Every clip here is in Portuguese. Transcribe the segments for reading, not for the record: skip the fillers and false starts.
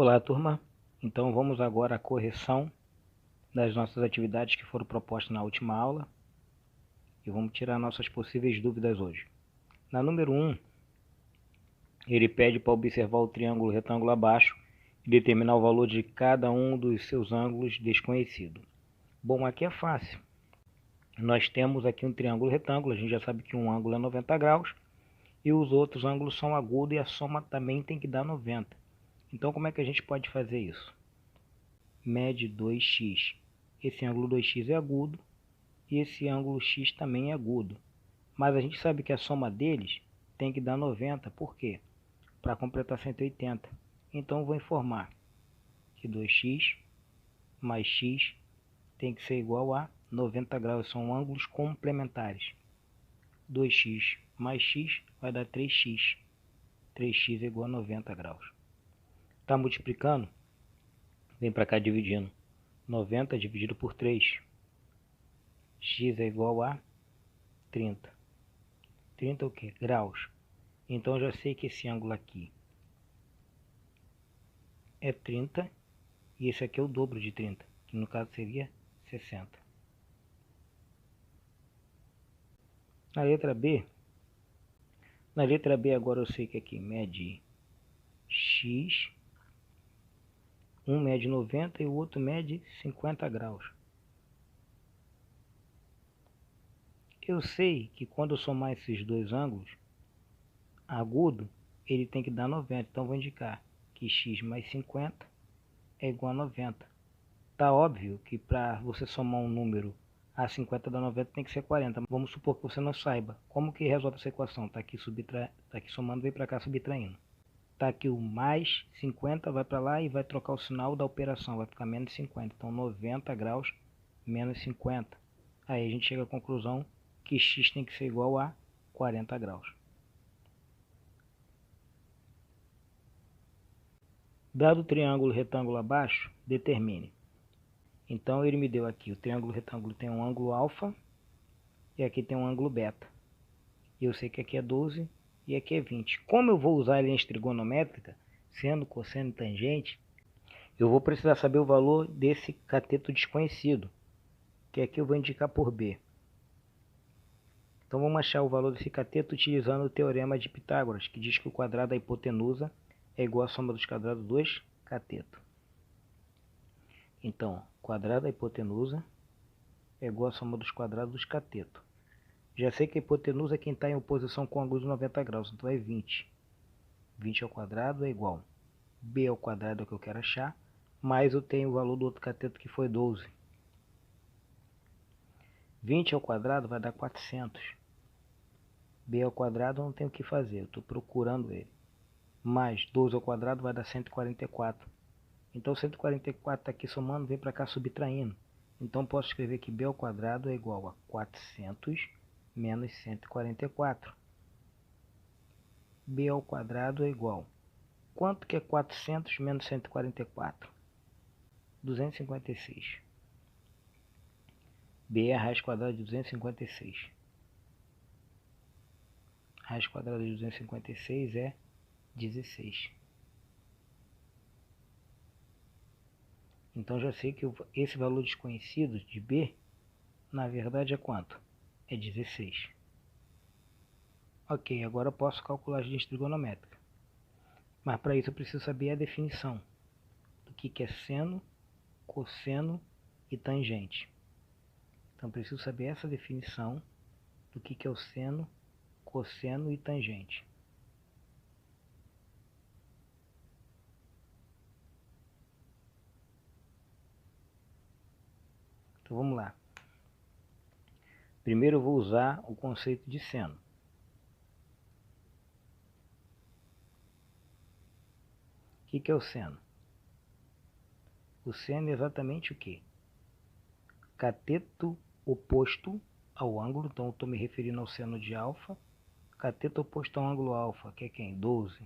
Olá, turma. Então vamos agora à correção das nossas atividades que foram propostas na última aula e vamos tirar nossas possíveis dúvidas hoje. Na número 1, ele pede para observar o triângulo retângulo abaixo e determinar o valor de cada um dos seus ângulos desconhecido. Bom, aqui é fácil. Nós temos aqui um triângulo retângulo, a gente já sabe que um ângulo é 90 graus e os outros ângulos são agudos e a soma também tem que dar 90. Então como é que a gente pode fazer isso? Mede 2x. Esse ângulo 2x é agudo e esse ângulo x também é agudo. Mas a gente sabe que a soma deles tem que dar 90. Por quê? Para completar 180. Então vou informar que 2x mais x tem que ser igual a 90 graus. São ângulos complementares. 2x mais x vai dar 3x. 3x é igual a 90 graus. Está multiplicando? Vem para cá dividindo. 90 dividido por 3. X é igual a 30. 30 é o que? Graus. Então eu já sei que esse ângulo aqui é 30 e esse aqui é o dobro de 30, que no caso seria 60. Na letra B agora eu sei que aqui mede x, um mede 90 e o outro mede 50 graus. Eu sei que quando eu somar esses dois ângulos, agudo, ele tem que dar 90. Então vou indicar que x mais 50 é igual a 90. Tá óbvio que para você somar um número a 50 dá 90 tem que ser 40. Vamos supor que você não saiba. Como que resolve essa equação? Tá aqui somando, vem para cá subtraindo. Tá aqui o mais 50, vai para lá e vai trocar o sinal da operação, vai ficar menos 50. Então 90 graus menos 50. Aí a gente chega à conclusão que x tem que ser igual a 40 graus. Dado o triângulo retângulo abaixo, determine. Então ele me deu aqui, o triângulo retângulo tem um ângulo alfa e aqui tem um ângulo beta. E eu sei que aqui é 12 e aqui é 20. Como eu vou usar a linha trigonométrica, sendo cosseno e tangente, eu vou precisar saber o valor desse cateto desconhecido, que aqui eu vou indicar por B. Então vamos achar o valor desse cateto utilizando o teorema de Pitágoras, que diz que o quadrado da hipotenusa é igual à soma dos quadrados dos catetos. Então, quadrado da hipotenusa é igual à soma dos quadrados dos catetos. Já sei que a hipotenusa é quem está em oposição com o ângulo de 90 graus, então é 20. 20 ao quadrado é igual. B ao quadrado é o que eu quero achar, mais eu tenho o valor do outro cateto que foi 12. 20 ao quadrado vai dar 400. B ao quadrado eu não tenho o que fazer, eu estou procurando ele. Mais 12 ao quadrado vai dar 144. Então 144 está aqui somando, vem para cá subtraindo. Então posso escrever que B ao quadrado é igual a 400 menos 144. B ao quadrado é igual. Quanto que é 400 menos 144? 256. B é a raiz quadrada de 256. Raiz quadrada de 256 é 16. Então já sei que esse valor desconhecido de B, na verdade é quanto? É 16. Ok, agora eu posso calcular a raiz trigonométrica. Mas para isso eu preciso saber a definição do que é seno, cosseno e tangente. Então preciso saber essa definição do que é o seno, cosseno e tangente. Então vamos lá. Primeiro eu vou usar o conceito de seno. O que é o seno? O seno é exatamente o que? Cateto oposto ao ângulo, então eu estou me referindo ao seno de alfa. Cateto oposto ao ângulo alfa, que é quem? 12.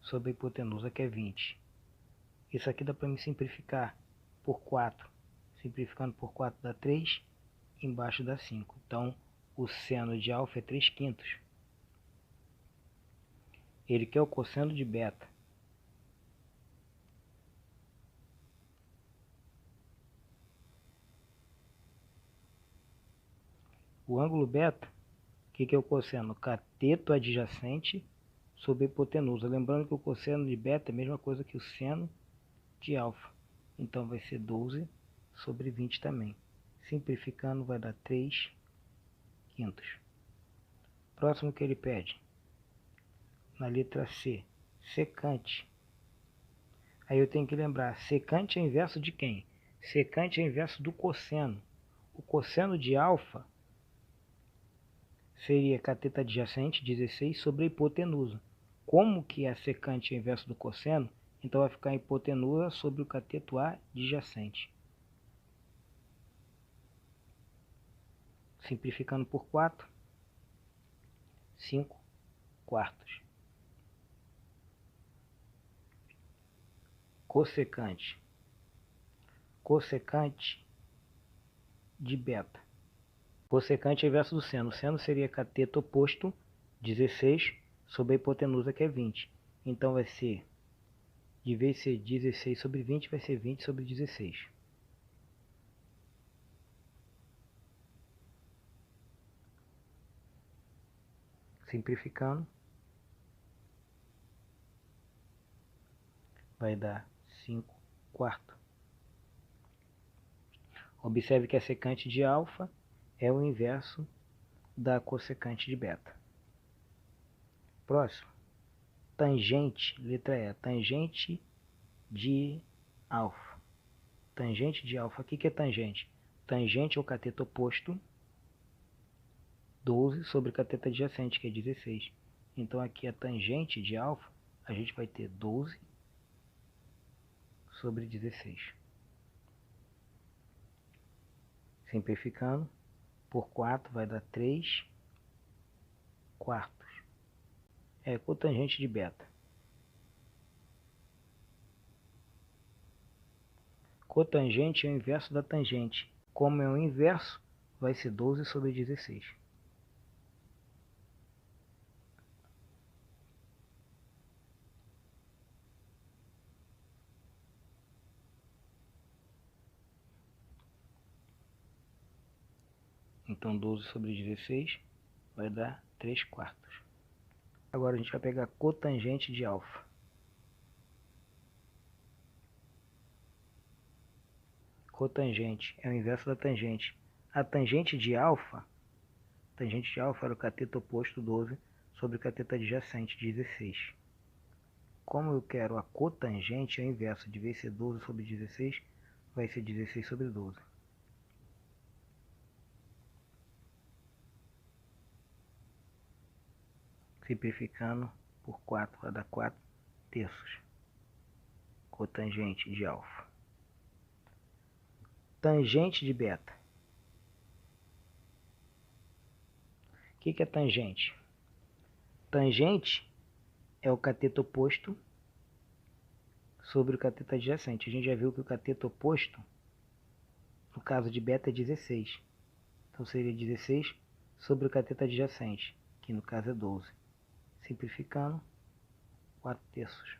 Sobre a hipotenusa, que é 20. Isso aqui dá para me simplificar por 4. Simplificando por 4 dá 3, embaixo dá 5. Então, o seno de alfa é 3/5. Ele quer o cosseno de beta. O ângulo beta, o que é o cosseno? Cateto adjacente sobre a hipotenusa. Lembrando que o cosseno de beta é a mesma coisa que o seno de alfa. Então vai ser 12 sobre 20 também. Simplificando vai dar 3 quintos. Próximo que ele pede, na letra C, secante. Aí eu tenho que lembrar, secante é inverso de quem? Secante é inverso do cosseno. O cosseno de alfa seria cateto adjacente, 16, sobre a hipotenusa. Como que a secante é inverso do cosseno, então vai ficar a hipotenusa sobre o cateto adjacente. Simplificando por 4, 5 quartos. Cossecante. Cossecante de beta. Cossecante é inverso do seno. O seno seria cateto oposto, 16, sobre a hipotenusa, que é 20. Então vai ser, de vez de ser 16 sobre 20, vai ser 20 sobre 16. Simplificando, vai dar 5 quartos. Observe que a secante de alfa é o inverso da cossecante de beta. Próximo. Tangente, letra E. Tangente de alfa. Tangente de alfa. O que é tangente? Tangente é o cateto oposto, 12 sobre cateto adjacente, que é 16. Então aqui a tangente de alfa, a gente vai ter 12 sobre 16. Simplificando, por 4 vai dar 3 quartos. É cotangente de beta. Cotangente é o inverso da tangente. Como é o inverso, vai ser 12 sobre 16. Então 12 sobre 16 vai dar 3 quartos. Agora a gente vai pegar cotangente de alfa. Cotangente é o inverso da tangente. A tangente de alfa era o cateto oposto, 12, sobre o cateto adjacente, 16. Como eu quero a cotangente, é o inverso. De vez ser 12 sobre 16, vai ser 16 sobre 12. Simplificando por 4 vai dar 4 terços. Cotangente de alfa. Tangente de beta. O que é tangente? Tangente é o cateto oposto sobre o cateto adjacente. A gente já viu que o cateto oposto, no caso de beta, é 16. Então seria 16 sobre o cateto adjacente, que no caso é 12. Simplificando, 4 terços.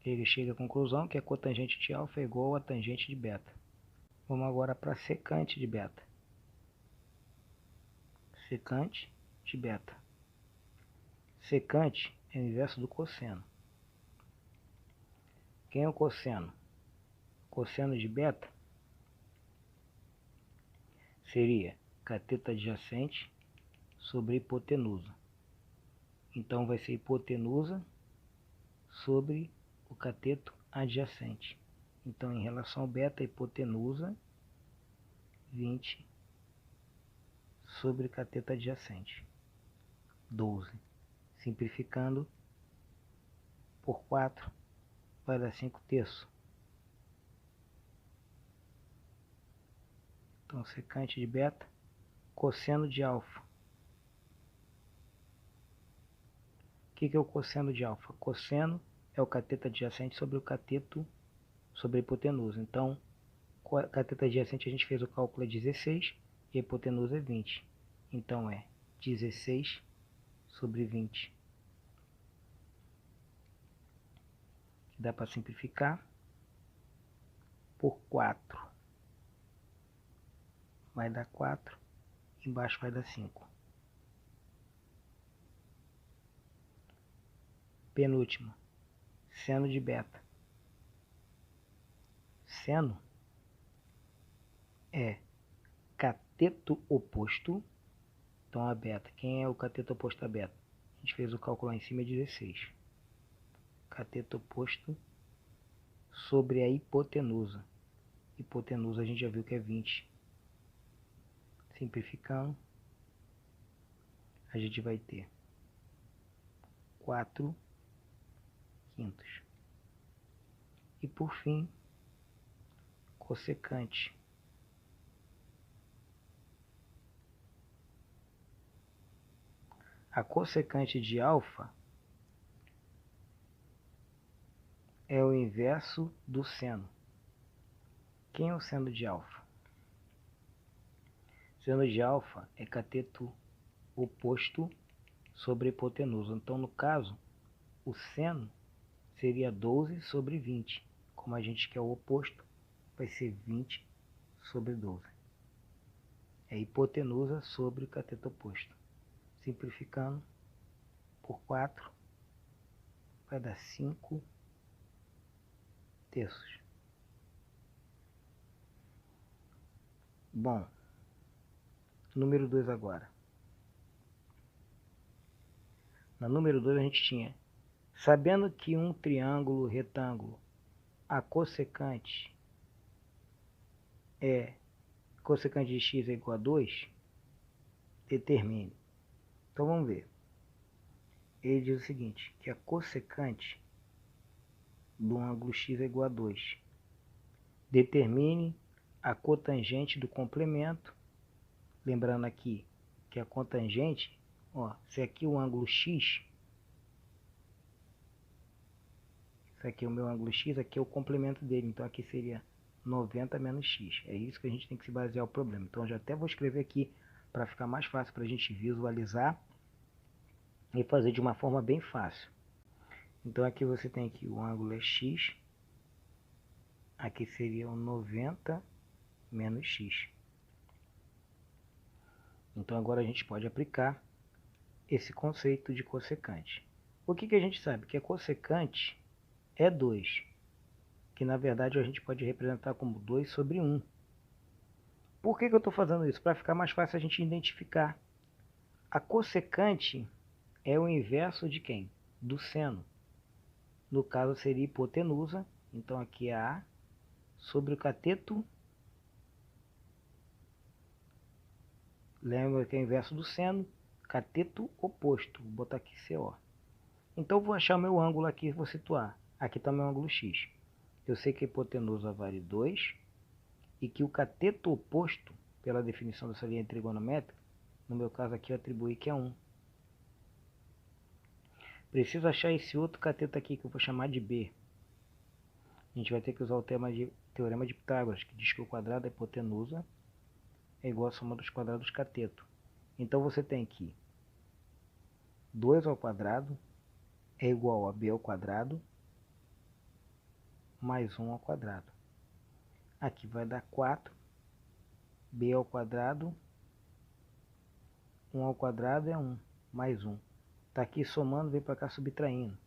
Ele chega à conclusão que a cotangente de alfa é igual a tangente de beta. Vamos agora para a secante de beta. Secante de beta. Secante é o inverso do cosseno. Quem é o cosseno? Cosseno de beta seria cateto adjacente sobre hipotenusa. Então vai ser hipotenusa sobre o cateto adjacente. Então, em relação ao beta, hipotenusa 20 sobre cateto adjacente, 12. Simplificando por 4 vai dar 5 terços. Então, secante de beta, cosseno de alfa. O que é o cosseno de alfa? Cosseno é o cateto adjacente sobre o cateto sobre a hipotenusa. Então, cateto adjacente a gente fez o cálculo é 16 e a hipotenusa é 20. Então é 16 sobre 20. Dá para simplificar por 4. vai dar 4, embaixo vai dar 5. Penúltima, seno de beta. Seno é cateto oposto, então a beta. Quem é o cateto oposto a beta? A gente fez o cálculo lá em cima, é 16. Cateto oposto sobre a hipotenusa. Hipotenusa a gente já viu que é 20. Simplificando, a gente vai ter 4 quintos. E por fim, cossecante. A cossecante de alfa é o inverso do seno. Quem é o seno de alfa? Seno de alfa é cateto oposto sobre hipotenusa. Então, no caso, o seno seria 12 sobre 20. Como a gente quer o oposto, vai ser 20 sobre 12. É hipotenusa sobre o cateto oposto. Simplificando por 4, vai dar 5 terços. Bom, número 2 agora. Na número 2 a gente tinha, sabendo que um triângulo retângulo, a cossecante de x é igual a 2, determine. Então vamos ver. Ele diz o seguinte, que a cossecante do ângulo x é igual a 2. Determine a cotangente do complemento. Lembrando aqui que a cotangente, ó, se aqui o ângulo x, isso aqui é o meu ângulo x, aqui é o complemento dele, então aqui seria 90 menos x. É isso que a gente tem que se basear o problema. Então eu já até vou escrever aqui para ficar mais fácil para a gente visualizar e fazer de uma forma bem fácil. Então aqui você tem que o ângulo é x, aqui seria o 90 menos x. Então agora a gente pode aplicar esse conceito de cossecante. O que a gente sabe? Que a cossecante é 2, que na verdade a gente pode representar como 2 sobre 1. Por que eu estou fazendo isso? Para ficar mais fácil a gente identificar. A cossecante é o inverso de quem? Do seno. No caso seria hipotenusa, então aqui é A sobre o cateto. Lembra que é o inverso do seno, cateto oposto. Vou botar aqui CO. Então vou achar o meu ângulo aqui, vou situar. Aqui está o meu ângulo X. Eu sei que a hipotenusa vale 2 e que o cateto oposto, pela definição dessa linha trigonométrica, no meu caso aqui eu atribuí que é 1. Preciso achar esse outro cateto aqui que eu vou chamar de B. A gente vai ter que usar o teorema de Pitágoras, que diz que o quadrado da hipotenusa é igual à soma dos quadrados do cateto. Então você tem que 2 ao quadrado é igual a b ao quadrado mais 1 ao quadrado. Aqui vai dar 4, b ao quadrado, 1 ao quadrado é 1, mais 1. Está aqui somando, vem para cá subtraindo.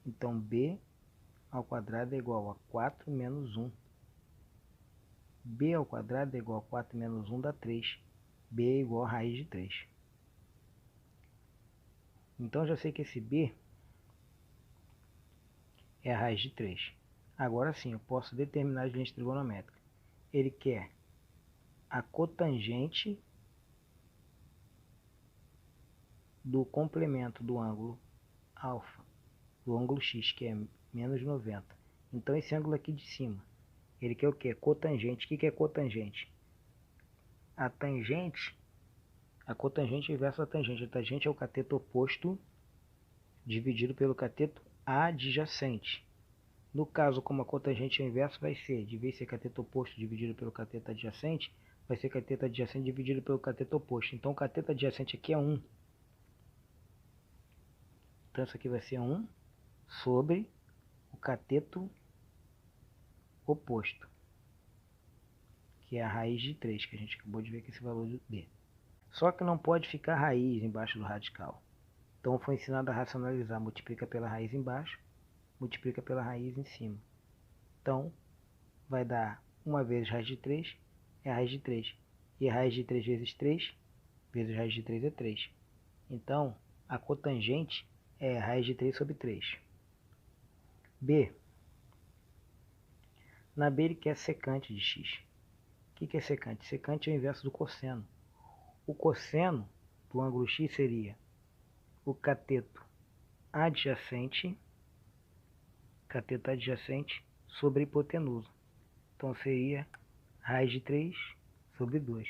Então b ao quadrado é igual a 4 menos 1. B ao quadrado é igual a 4 menos 1 dá 3. B é igual a raiz de 3. Então já sei que esse B é a raiz de 3. Agora sim, eu posso determinar as linhas trigonométricas. Ele quer a cotangente do complemento do ângulo alfa, do ângulo x, que é menos 90. Então esse ângulo aqui de cima, ele quer o que? Cotangente. O que é cotangente? A tangente, a cotangente é inverso da tangente. A tangente é o cateto oposto dividido pelo cateto adjacente. No caso, como a cotangente é o inverso, vai ser, de vez de ser cateto oposto dividido pelo cateto adjacente, vai ser cateto adjacente dividido pelo cateto oposto. Então o cateto adjacente aqui é 1. Então isso aqui vai ser 1 sobre o cateto oposto, que que é a raiz de 3, que a gente acabou de ver que esse valor de B. Só que não pode ficar raiz embaixo do radical. Então foi ensinado a racionalizar, multiplica pela raiz embaixo, multiplica pela raiz em cima. Então vai dar 1 vezes raiz de 3 é a raiz de 3. E a raiz de 3 vezes 3 vezes raiz de 3 é 3. Então a cotangente é a raiz de 3 sobre 3. B. Na B ele quer secante de x. O que é secante? Secante é o inverso do cosseno. O cosseno do ângulo x seria o cateto adjacente sobre a hipotenusa. Então seria raiz de 3 sobre 2.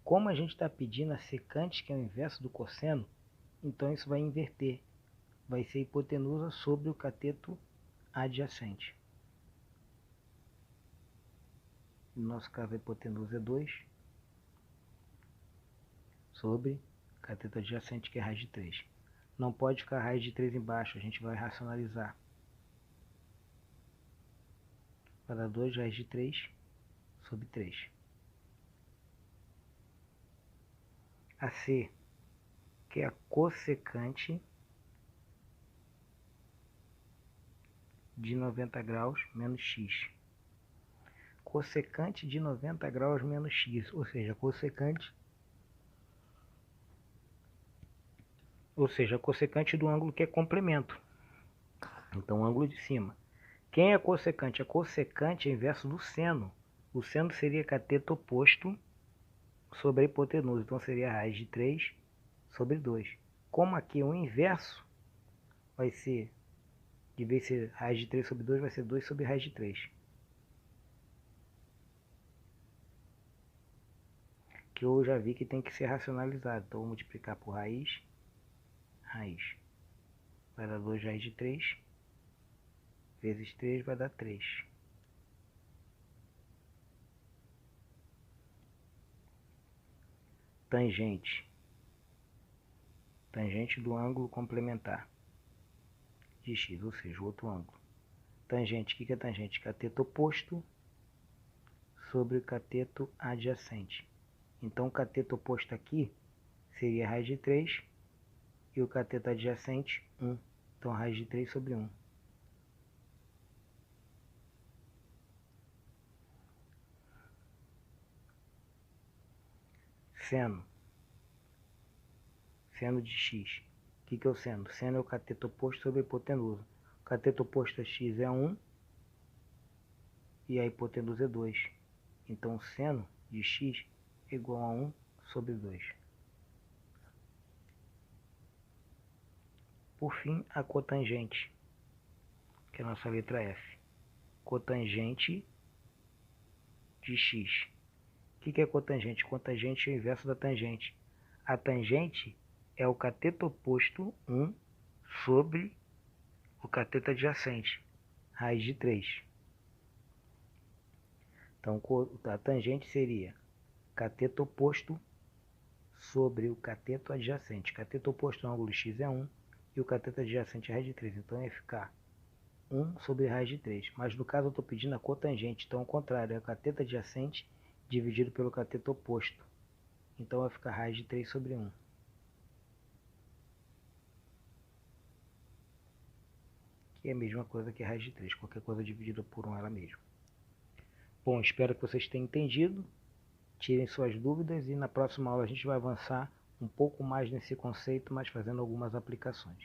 Como a gente está pedindo a secante, que é o inverso do cosseno, então isso vai inverter. Vai ser hipotenusa sobre o cateto adjacente. No nosso caso a hipotenusa é 2 sobre cateto adjacente, que é raiz de 3. Não pode ficar raiz de 3 embaixo, a gente vai racionalizar. Vai dar 2 raiz de 3 sobre 3. A C, que é a cossecante de 90 graus menos x. Cossecante de 90 graus menos x, ou seja, cossecante do ângulo que é complemento. Então, o ângulo de cima. Quem é cossecante? A cossecante é inverso do seno. O seno seria cateto oposto sobre a hipotenusa. Então, seria a raiz de 3 sobre 2. Como aqui o inverso vai ser, de vez de ser raiz de 3 sobre 2, vai ser 2 sobre raiz de 3. Que eu já vi que tem que ser racionalizado. Então, vou multiplicar por raiz. Vai dar 2 raiz de 3. Vezes 3 vai dar 3. Tangente. Tangente do ângulo complementar de x, ou seja, o outro ângulo. Tangente, o que é tangente? Cateto oposto sobre o cateto adjacente. Então, o cateto oposto aqui seria raiz de 3 e o cateto adjacente 1. Então, raiz de 3 sobre 1. Seno. Seno de x. O que é o seno? Seno é o cateto oposto sobre a hipotenusa. O cateto oposto a x é 1 e a hipotenusa é 2. Então, o seno de x é igual a 1 sobre 2. Por fim, a cotangente, que é a nossa letra F. Cotangente de x. O que é cotangente? Cotangente é o inverso da tangente. A tangente é o cateto oposto 1 sobre o cateto adjacente, raiz de 3. Então, a tangente seria cateto oposto sobre o cateto adjacente. Cateto oposto no ângulo x é 1 e o cateto adjacente é raiz de 3. Então, ia ficar 1 sobre raiz de 3. Mas no caso eu estou pedindo a cotangente. Então, ao contrário, é o cateto adjacente dividido pelo cateto oposto. Então, vai ficar raiz de 3 sobre 1. Que é a mesma coisa que raiz de 3. Qualquer coisa dividida por 1 é ela mesma. Bom, espero que vocês tenham entendido. Tirem suas dúvidas e na próxima aula a gente vai avançar um pouco mais nesse conceito, mas fazendo algumas aplicações.